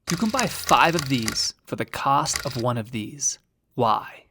You can buy 5 of these for the cost of 1 of these. Why?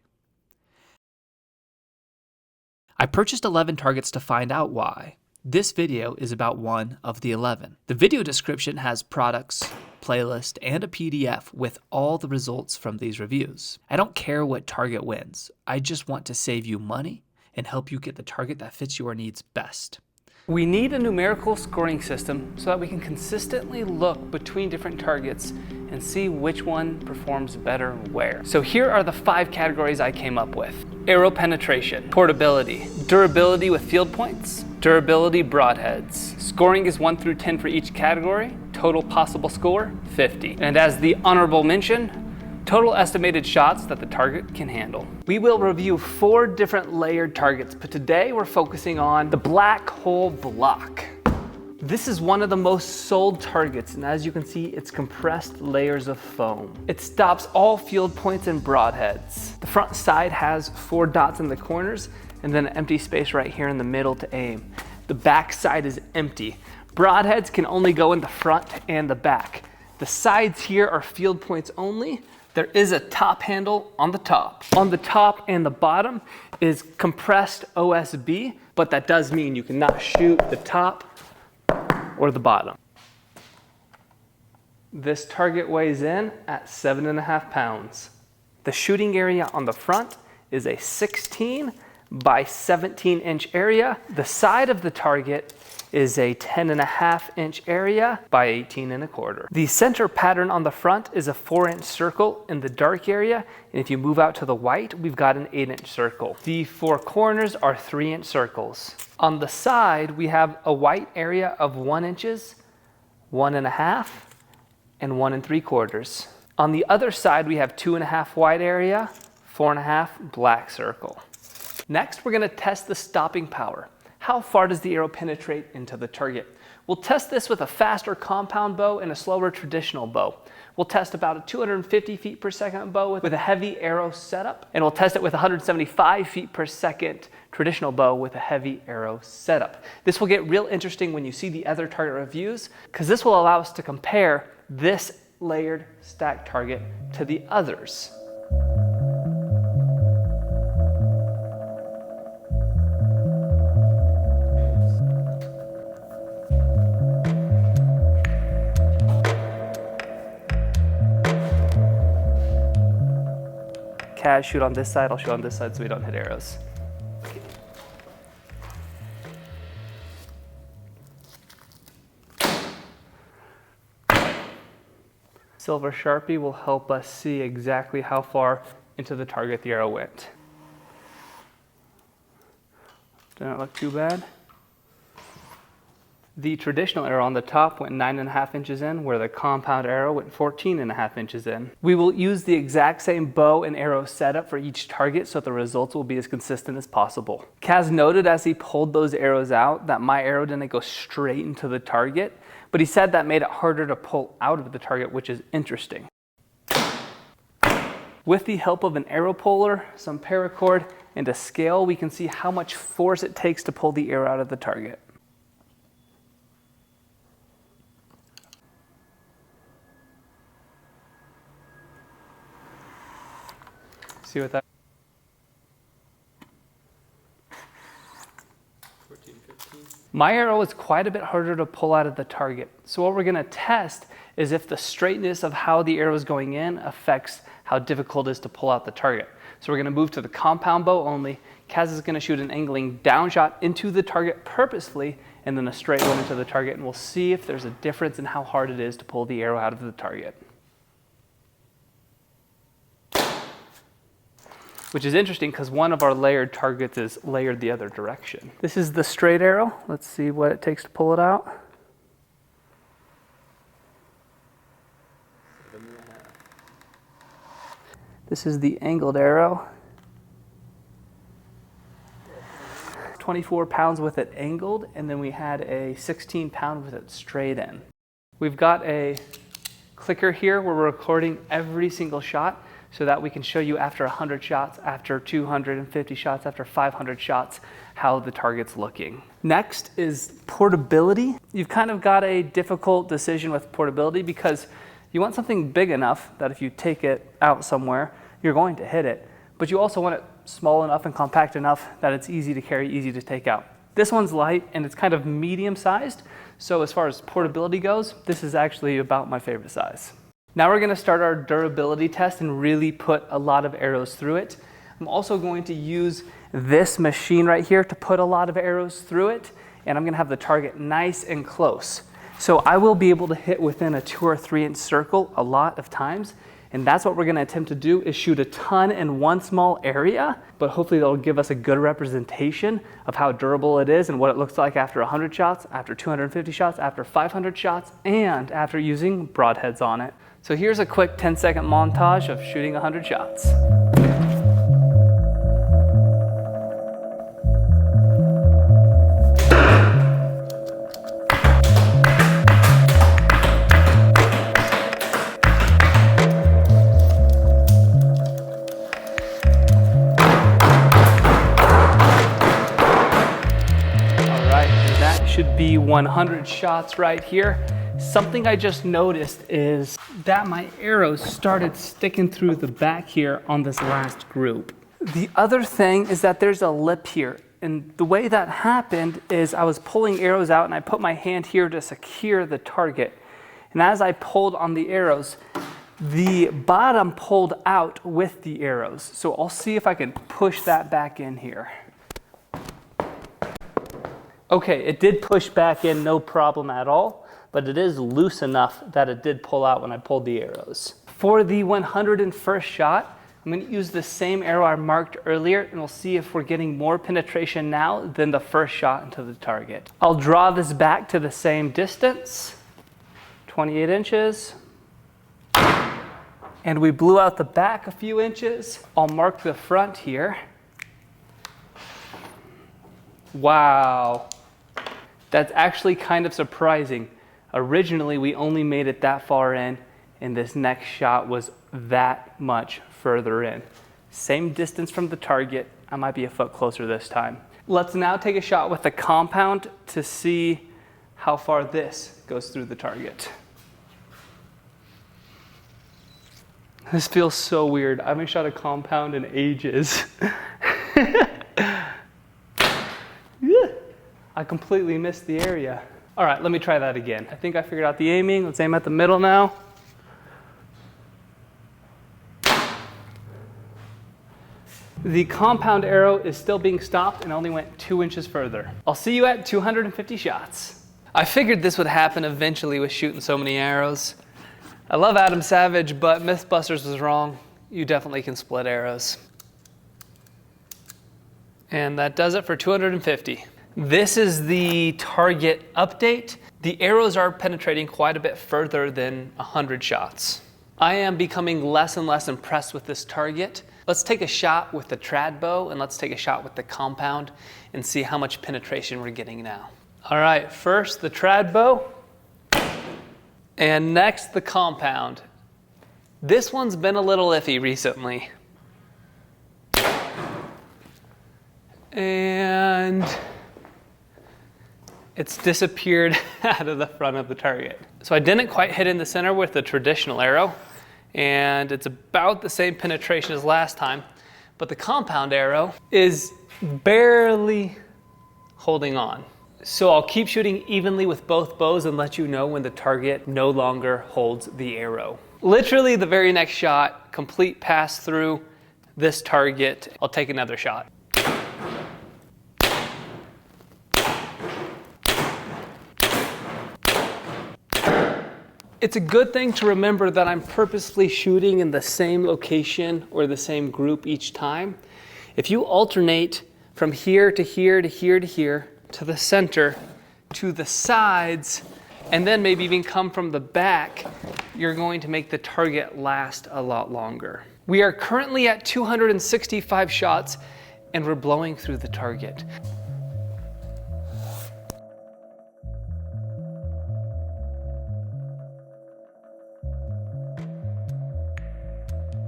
I purchased 11 targets to find out why. This video is about one of the 11. The video description has products, playlist, and a PDF with all the results from these reviews. I don't care what target wins. I just want to save you money and help you get the target that fits your needs best. We need a numerical scoring system so that we can consistently look between different targets and see which one performs better where. So here are the 5 categories I came up with. Arrow penetration, portability, durability with field points, durability broadheads. Scoring is 1 through 10 for each category. Total possible score, 50. And as the honorable mention, total estimated shots that the target can handle. We will review 4 different layered targets, but today we're focusing on the black hole block. This is one of the most sold targets, and as you can see, it's compressed layers of foam. It stops all field points and broadheads. The front side has 4 dots in the corners, and then an empty space right here in the middle to aim. The back side is empty. Broadheads can only go in the front and the back. The sides here are field points only. There is a top handle on the top. On the top and the bottom is compressed OSB, but that does mean you cannot shoot the top or the bottom. This target weighs in at 7.5 pounds. The shooting area on the front is a 16 by 17 inch area. The side of the target is a 10.5 inch area by 18.25. The center pattern on the front is a 4-inch circle in the dark area, and if you move out to the white, we've got an 8-inch circle. The 4 corners are 3-inch circles. On the side, we have a white area of 1 inches, 1.5, and 1.75. On the other side, we have 2.5 white area, 4.5 black circle. Next, we're gonna test the stopping power. How far does the arrow penetrate into the target? We'll test this with a faster compound bow and a slower traditional bow. We'll test about a 250 feet per second bow with a heavy arrow setup, and we'll test it with 175 feet per second traditional bow with a heavy arrow setup. This will get real interesting when you see the other target reviews, because this will allow us to compare this layered stacked target to the others. Kaz, shoot on this side, I'll shoot on this side so we don't hit arrows. Okay. Silver Sharpie will help us see exactly how far into the target the arrow went. Didn't look too bad. The traditional arrow on the top went 9.5 inches in, where the compound arrow went 14.5 inches in. We will use the exact same bow and arrow setup for each target so that the results will be as consistent as possible. Kaz noted as he pulled those arrows out that my arrow didn't go straight into the target, but he said that made it harder to pull out of the target, which is interesting. With the help of an arrow puller, some paracord, and a scale, we can see how much force it takes to pull the arrow out of the target. See what that 14, 15. My arrow is quite a bit harder to pull out of the target. So what we're going to test is if the straightness of how the arrow is going in affects how difficult it is to pull out the target. So we're going to move to the compound bow only. Kaz is going to shoot an angling down shot into the target purposefully and then a straight one into the target, and we'll see if there's a difference in how hard it is to pull the arrow out of the target. Which is interesting because one of our layered targets is layered the other direction. This is the straight arrow. Let's see what it takes to pull it out. 7.5. This is the angled arrow. 24 pounds with it angled, and then we had a 16 pound with it straight in. We've got a clicker here where we're recording every single shot, so that we can show you after 100 shots, after 250 shots, after 500 shots, how the target's looking. Next is portability. You've kind of got a difficult decision with portability because You want something big enough that if you take it out somewhere, you're going to hit it. But you also want it small enough and compact enough that it's easy to carry, easy to take out. This one's light and it's kind of medium-sized. So as far as portability goes, this is actually about my favorite size. Now we're gonna start our durability test and really put a lot of arrows through it. I'm also going to use this machine right here to put a lot of arrows through it, and I'm gonna have the target nice and close. So I will be able to hit within a 2 or 3 inch circle a lot of times, and that's what we're gonna attempt to do, is shoot a ton in one small area, but hopefully that'll give us a good representation of how durable it is and what it looks like after 100 shots, after 250 shots, after 500 shots, and after using broadheads on it. So here's a quick 10-second montage of shooting 100 shots. Should be 100 shots right here. Something I just noticed is that my arrows started sticking through the back here on this last group. The other thing is that there's a lip here, and the way that happened is I was pulling arrows out and I put my hand here to secure the target. And as I pulled on the arrows, the bottom pulled out with the arrows. So I'll see if I can push that back in here. Okay, it did push back in, no problem at all, but it is loose enough that it did pull out when I pulled the arrows. For the 101st shot, I'm going to use the same arrow I marked earlier, and we'll see if we're getting more penetration now than the first shot into the target. I'll draw this back to the same distance, 28 inches, and we blew out the back a few inches. I'll mark the front here. Wow. That's actually kind of surprising. Originally, we only made it that far in, and this next shot was that much further in. Same distance from the target. I might be a foot closer this time. Let's now take a shot with the compound to see how far this goes through the target. This feels so weird. I haven't shot a compound in ages. I completely missed the area. All right, let me try that again. I think I figured out the aiming. Let's aim at the middle now. The compound arrow is still being stopped and only went 2 inches further. I'll see you at 250 shots. I figured this would happen eventually with shooting so many arrows. I love Adam Savage, but Mythbusters was wrong. You definitely can split arrows. And that does it for 250. This is the target update. The arrows are penetrating quite a bit further than 100 shots. I am becoming less and less impressed with this target. Let's take a shot with the trad bow and let's take a shot with the compound and see how much penetration we're getting now. All right, first the trad bow and next the compound. This one's been a little iffy recently. And it's disappeared out of the front of the target. So I didn't quite hit in the center with the traditional arrow, and it's about the same penetration as last time, but the compound arrow is barely holding on. So I'll keep shooting evenly with both bows and let you know when the target no longer holds the arrow. Literally the very next shot, complete pass through this target. I'll take another shot. It's a good thing to remember that I'm purposely shooting in the same location or the same group each time. If you alternate from here to here to here to here to the center to the sides and then maybe even come from the back, you're going to make the target last a lot longer. We are currently at 265 shots and we're blowing through the target.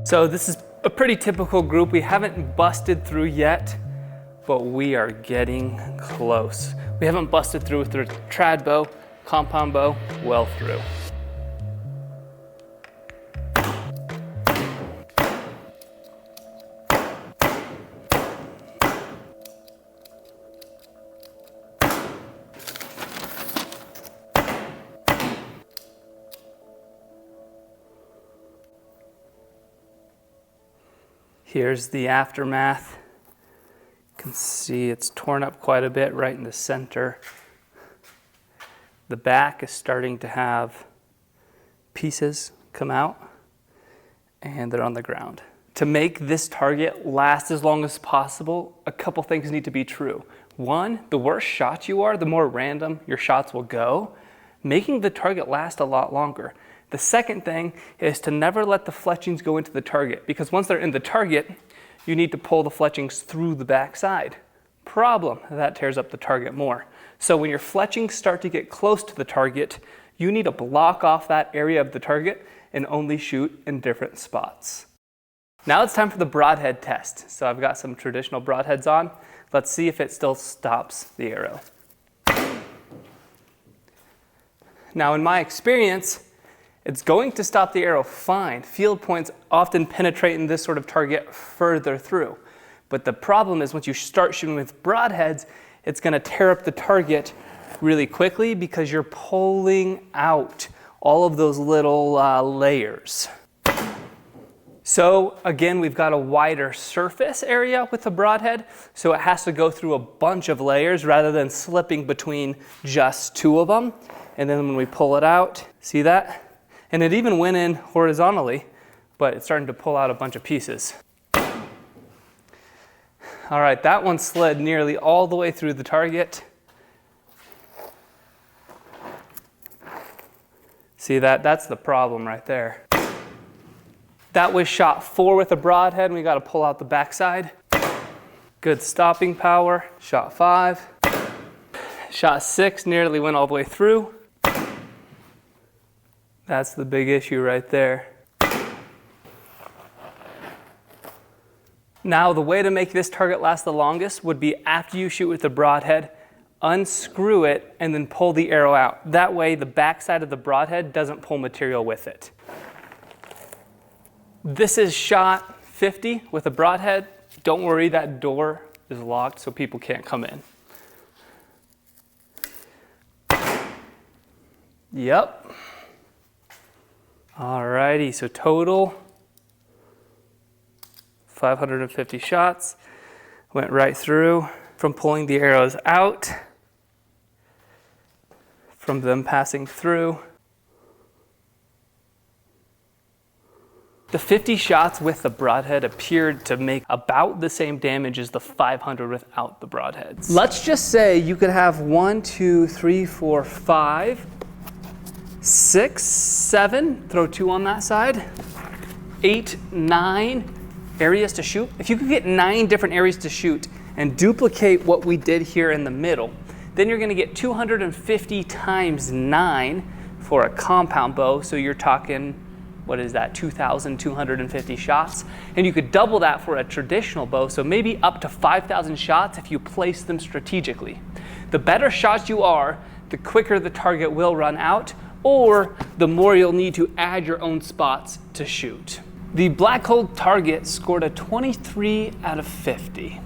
So this is a pretty typical group. We haven't busted through yet, but we are getting close. We haven't busted through with the trad bow, compound bow, well through. Here's the aftermath. You can see it's torn up quite a bit right in the center. The back is starting to have pieces come out, and they're on the ground. To make this target last as long as possible, a couple things need to be true. One, the worse shot you are, the more random your shots will go, making the target last a lot longer. The second thing is to never let the fletchings go into the target, because once they're in the target, you need to pull the fletchings through the backside. Problem, that tears up the target more. So when your fletchings start to get close to the target, you need to block off that area of the target and only shoot in different spots. Now it's time for the broadhead test. So I've got some traditional broadheads on. Let's see if it still stops the arrow. Now in my experience, it's going to stop the arrow fine. Field points often penetrate in this sort of target further through. But the problem is once you start shooting with broadheads, it's going to tear up the target really quickly because you're pulling out all of those little layers. So again, we've got a wider surface area with the broadhead, so it has to go through a bunch of layers rather than slipping between just two of them. And then when we pull it out, see that? And it even went in horizontally, but it's starting to pull out a bunch of pieces. All right, that one slid nearly all the way through the target. See that? That's the problem right there. That was shot 4 with a broadhead, and we got to pull out the backside. Good stopping power. Shot 5. Shot 6 nearly went all the way through. That's the big issue right there. Now the way to make this target last the longest would be after you shoot with the broadhead, unscrew it and then pull the arrow out. That way the backside of the broadhead doesn't pull material with it. This is shot 50 with a broadhead. Don't worry, that door is locked so people can't come in. Yep. Alrighty, so total 550 shots. Went right through from pulling the arrows out, from them passing through. The 50 shots with the broadhead appeared to make about the same damage as the 500 without the broadheads. Let's just say you could have 1, 2, 3, 4, 5, 6, 7, throw 2 on that side, 8, 9 areas to shoot. If you could get 9 different areas to shoot and duplicate what we did here in the middle, then you're gonna get 250 times 9 for a compound bow. So you're talking, what is that, 2,250 shots? And you could double that for a traditional bow, so maybe up to 5,000 shots if you place them strategically. The better shots you are, the quicker the target will run out, or the more you'll need to add your own spots to shoot. The black hole target scored a 23 out of 50.